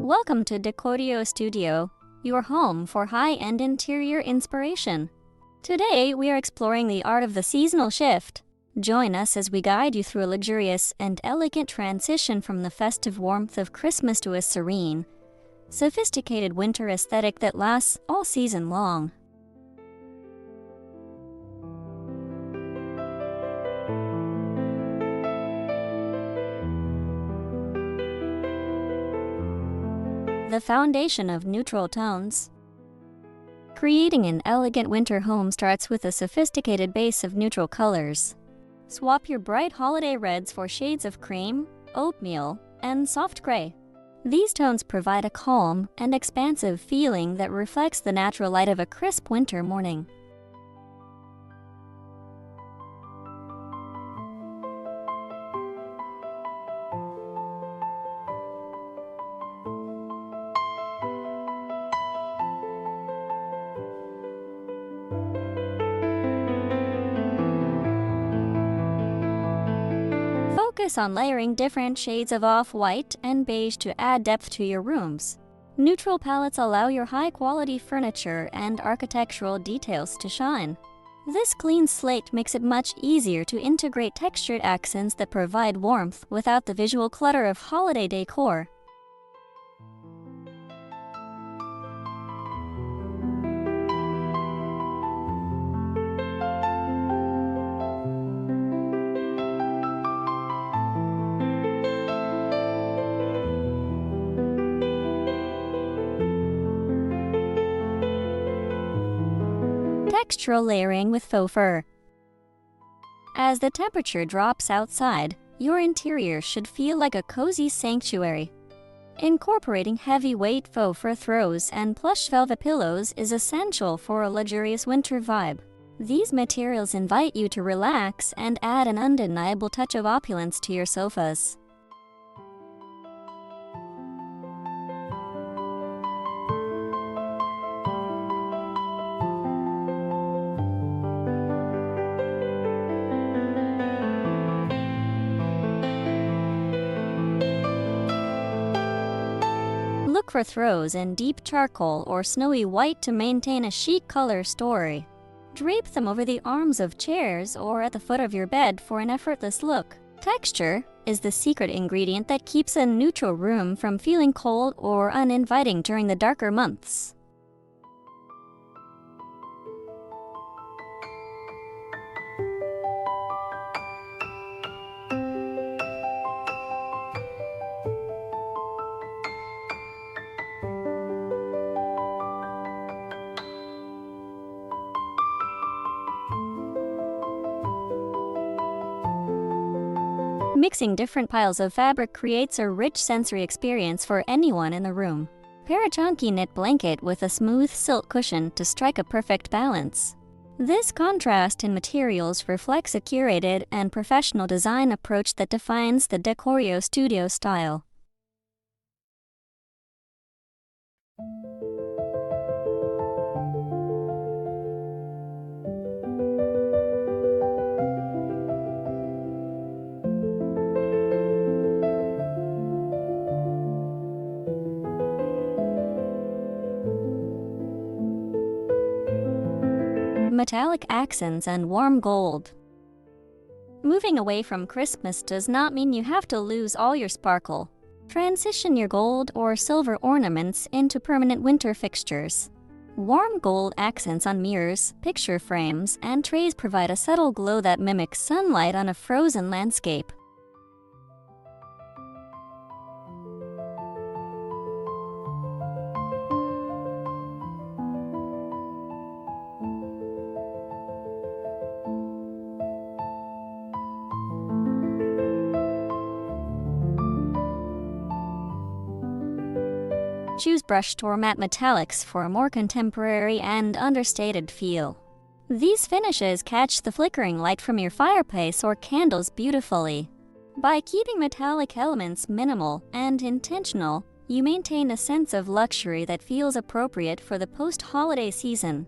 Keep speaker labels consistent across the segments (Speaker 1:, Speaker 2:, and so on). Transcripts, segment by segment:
Speaker 1: Welcome to Decor Studio, your home for high-end interior inspiration. Today, we are exploring the art of the seasonal shift. Join us as we guide you through a luxurious and elegant transition from the festive warmth of Christmas to a serene, sophisticated winter aesthetic that lasts all season long. The foundation of neutral tones. Creating an elegant winter home starts with a sophisticated base of neutral colors. Swap your bright holiday reds for shades of cream, oatmeal, and soft gray. These tones provide a calm and expansive feeling that reflects the natural light of a crisp winter morning. Focus on layering different shades of off-white and beige to add depth to your rooms. Neutral palettes allow your high-quality furniture and architectural details to shine. This clean slate makes it much easier to integrate textured accents that provide warmth without the visual clutter of holiday decor. Textural layering with faux fur. As the temperature drops outside, your interior should feel like a cozy sanctuary. Incorporating heavyweight faux fur throws and plush velvet pillows is essential for a luxurious winter vibe. These materials invite you to relax and add an undeniable touch of opulence to your sofas. Look for throws in deep charcoal or snowy white to maintain a chic color story. Drape them over the arms of chairs or at the foot of your bed for an effortless look. Texture is the secret ingredient that keeps a neutral room from feeling cold or uninviting during the darker months. Mixing different piles of fabric creates a rich sensory experience for anyone in the room. Pair a chunky knit blanket with a smooth silk cushion to strike a perfect balance. This contrast in materials reflects a curated and professional design approach that defines the Decor Studio style. Metallic accents and warm gold. Moving away from Christmas does not mean you have to lose all your sparkle. Transition your gold or silver ornaments into permanent winter fixtures. Warm gold accents on mirrors, picture frames, and trays provide a subtle glow that mimics sunlight on a frozen landscape. Choose brushed or matte metallics for a more contemporary and understated feel. These finishes catch the flickering light from your fireplace or candles beautifully. By keeping metallic elements minimal and intentional, you maintain a sense of luxury that feels appropriate for the post-holiday season.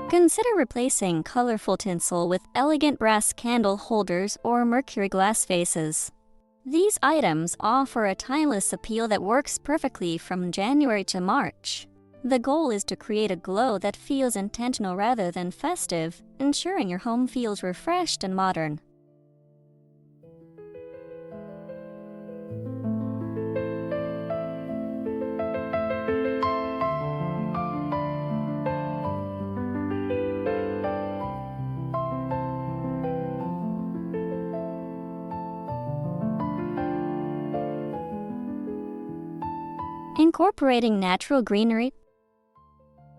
Speaker 1: Consider replacing colorful tinsel with elegant brass candle holders or mercury glass vases. These items offer a timeless appeal that works perfectly from January to March. The goal is to create a glow that feels intentional rather than festive, ensuring your home feels refreshed and modern. Incorporating natural greenery.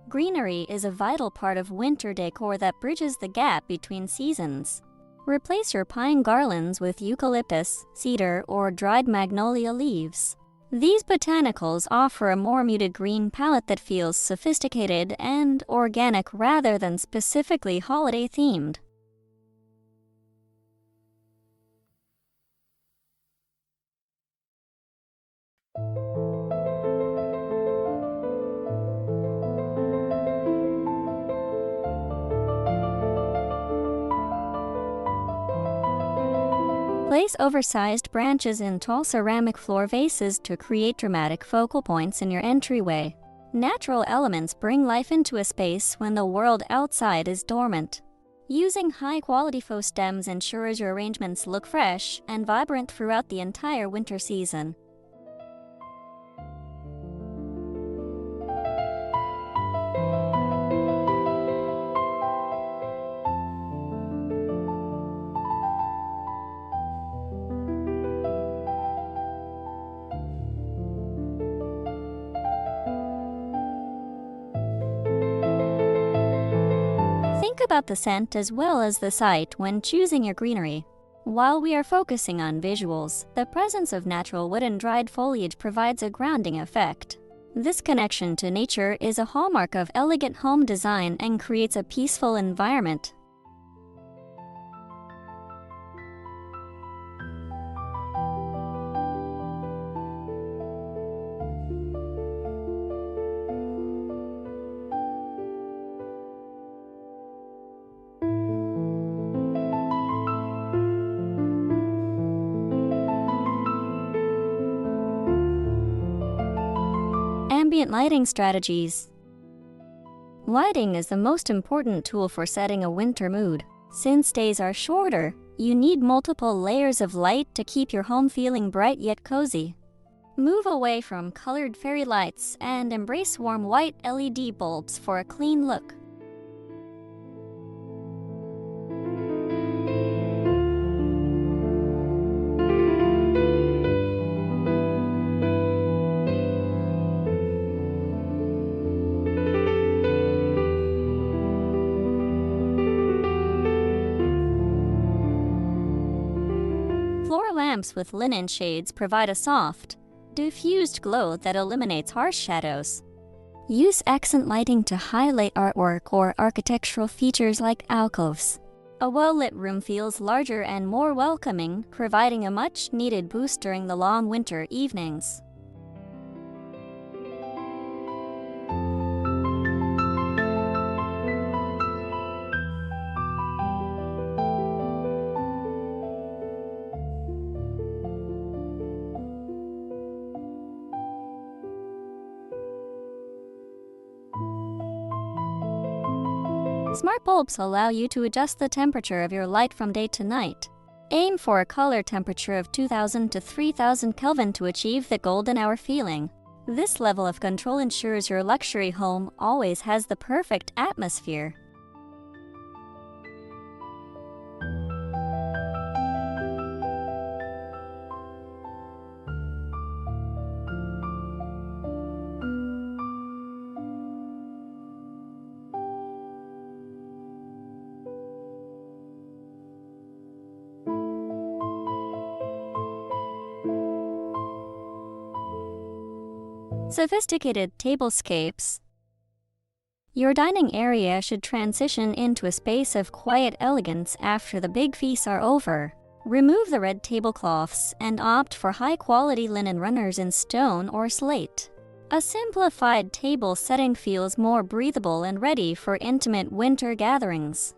Speaker 1: Greenery is a vital part of winter decor that bridges the gap between seasons. Replace your pine garlands with eucalyptus, cedar, or dried magnolia leaves. These botanicals offer a more muted green palette that feels sophisticated and organic rather than specifically holiday-themed. Place oversized branches in tall ceramic floor vases to create dramatic focal points in your entryway. Natural elements bring life into a space when the world outside is dormant. Using high-quality faux stems ensures your arrangements look fresh and vibrant throughout the entire winter season. Think about the scent as well as the sight when choosing your greenery. While we are focusing on visuals, the presence of natural wood and dried foliage provides a grounding effect. This connection to nature is a hallmark of elegant home design and creates a peaceful environment. Ambient lighting strategies. Lighting is the most important tool for setting a winter mood. Since days are shorter, you need multiple layers of light to keep your home feeling bright yet cozy. Move away from colored fairy lights and embrace warm white LED bulbs for a clean look. Floor lamps with linen shades provide a soft, diffused glow that eliminates harsh shadows. Use accent lighting to highlight artwork or architectural features like alcoves. A well-lit room feels larger and more welcoming, providing a much-needed boost during the long winter evenings. Smart bulbs allow you to adjust the temperature of your light from day to night. Aim for a color temperature of 2000 to 3000 Kelvin to achieve the golden hour feeling. This level of control ensures your luxury home always has the perfect atmosphere. Sophisticated tablescapes. Your dining area should transition into a space of quiet elegance after the big feasts are over. Remove the red tablecloths and opt for high-quality linen runners in stone or slate. A simplified table setting feels more breathable and ready for intimate winter gatherings.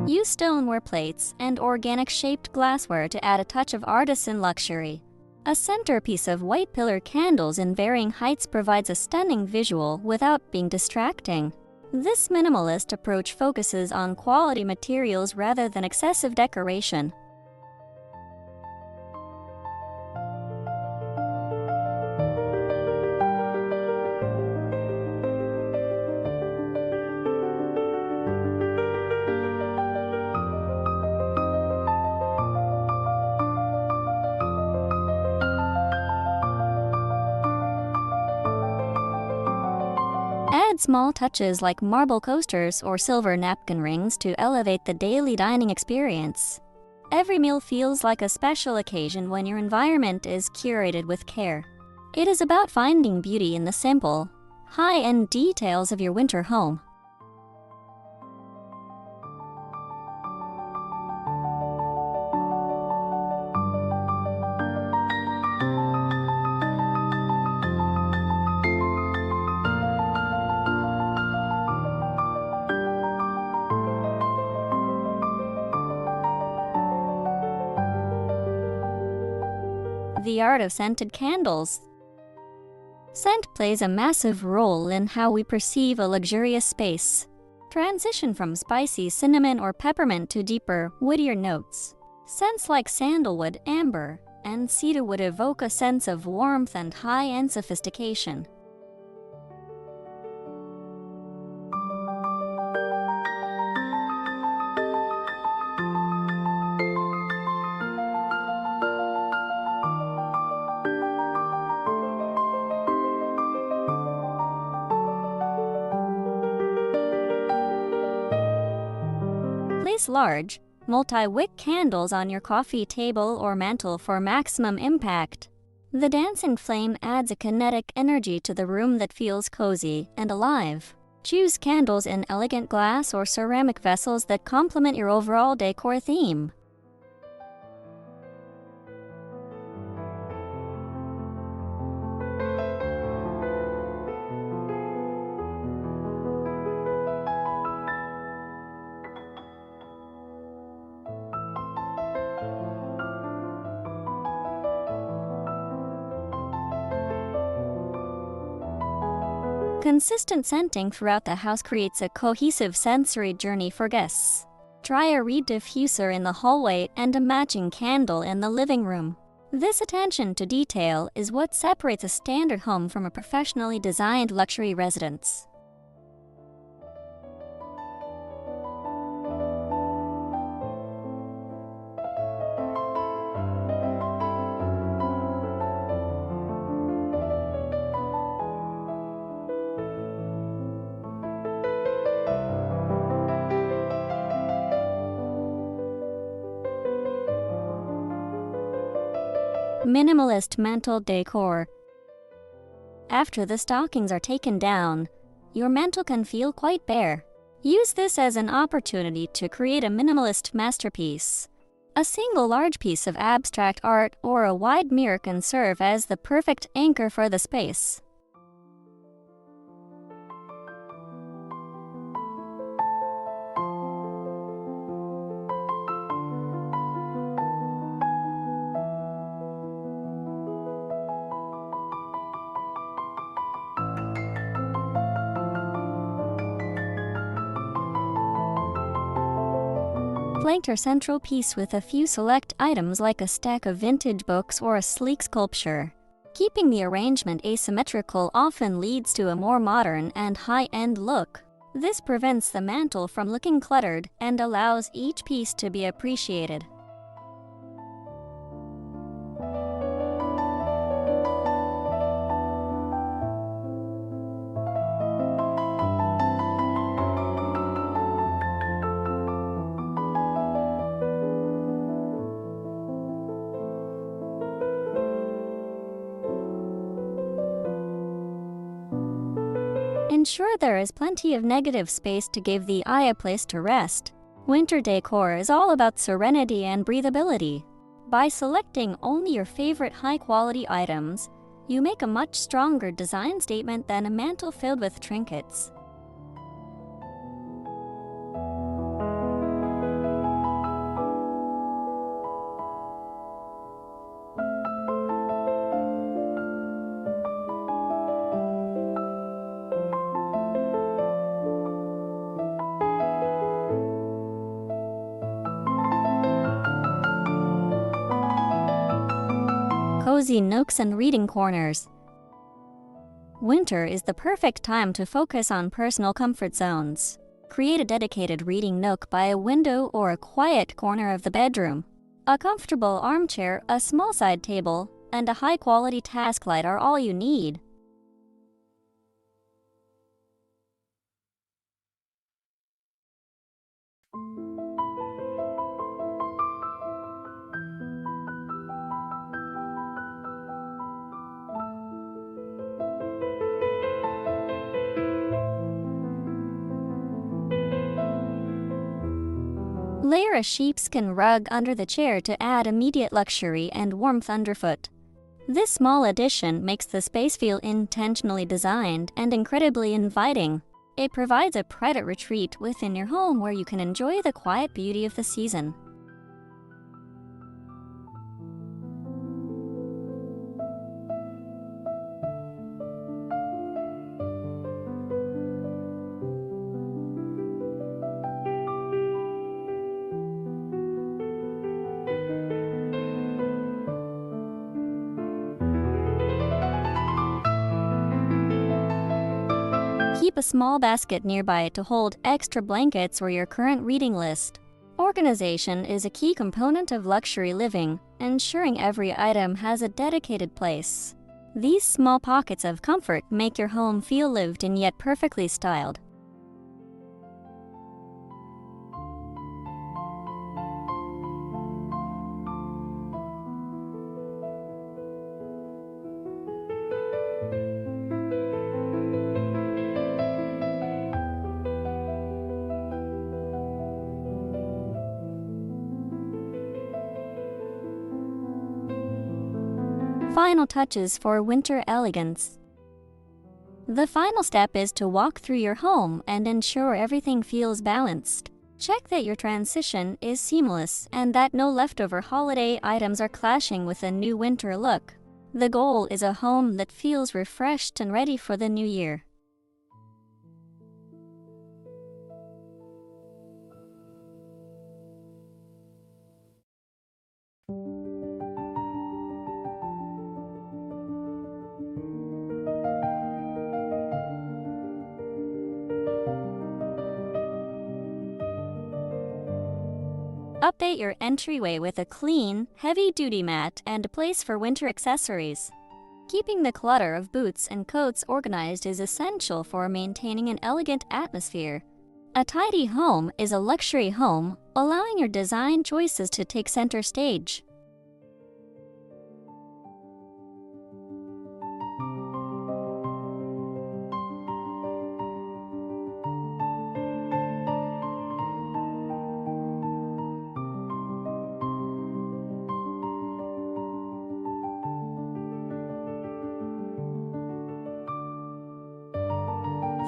Speaker 1: Use stoneware plates and organic-shaped glassware to add a touch of artisan luxury. A centerpiece of white pillar candles in varying heights provides a stunning visual without being distracting. This minimalist approach focuses on quality materials rather than excessive decoration. Add small touches like marble coasters or silver napkin rings to elevate the daily dining experience. Every meal feels like a special occasion when your environment is curated with care. It is about finding beauty in the simple, high-end details of your winter home. The art of scented candles. Scent plays a massive role in how we perceive a luxurious space. Transition from spicy cinnamon or peppermint to deeper, woodier notes. Scents like sandalwood, amber, and cedarwood evoke a sense of warmth and high-end sophistication. Place large, multi-wick candles on your coffee table or mantle for maximum impact. The dancing flame adds a kinetic energy to the room that feels cozy and alive. Choose candles in elegant glass or ceramic vessels that complement your overall decor theme. Consistent scenting throughout the house creates a cohesive sensory journey for guests. Try a reed diffuser in the hallway and a matching candle in the living room. This attention to detail is what separates a standard home from a professionally designed luxury residence. Minimalist mantle decor. After the stockings are taken down, your mantle can feel quite bare. Use this as an opportunity to create a minimalist masterpiece. A single large piece of abstract art or a wide mirror can serve as the perfect anchor for the space. Flank your central piece with a few select items like a stack of vintage books or a sleek sculpture. Keeping the arrangement asymmetrical often leads to a more modern and high-end look. This prevents the mantle from looking cluttered and allows each piece to be appreciated. Ensure there is plenty of negative space to give the eye a place to rest. Winter decor is all about serenity and breathability. By selecting only your favorite high-quality items, you make a much stronger design statement than a mantle filled with trinkets. Cozy nooks and reading corners. Winter is the perfect time to focus on personal comfort zones. Create a dedicated reading nook by a window or a quiet corner of the bedroom. A comfortable armchair, a small side table, and a high-quality task light are all you need. Layer a sheepskin rug under the chair to add immediate luxury and warmth underfoot. This small addition makes the space feel intentionally designed and incredibly inviting. It provides a private retreat within your home where you can enjoy the quiet beauty of the season. Keep a small basket nearby to hold extra blankets or your current reading list. Organization is a key component of luxury living, ensuring every item has a dedicated place. These small pockets of comfort make your home feel lived in yet perfectly styled. Final touches for winter elegance. The final step is to walk through your home and ensure everything feels balanced. Check that your transition is seamless and that no leftover holiday items are clashing with a new winter look. The goal is a home that feels refreshed and ready for the new year. Update your entryway with a clean, heavy-duty mat and a place for winter accessories. Keeping the clutter of boots and coats organized is essential for maintaining an elegant atmosphere. A tidy home is a luxury home, allowing your design choices to take center stage.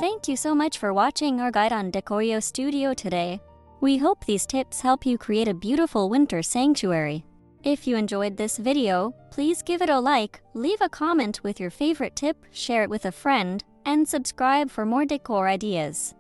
Speaker 1: Thank you so much for watching our guide on Decor Studio today. We hope these tips help you create a beautiful winter sanctuary. If you enjoyed this video, please give it a like, leave a comment with your favorite tip, share it with a friend, and subscribe for more decor ideas.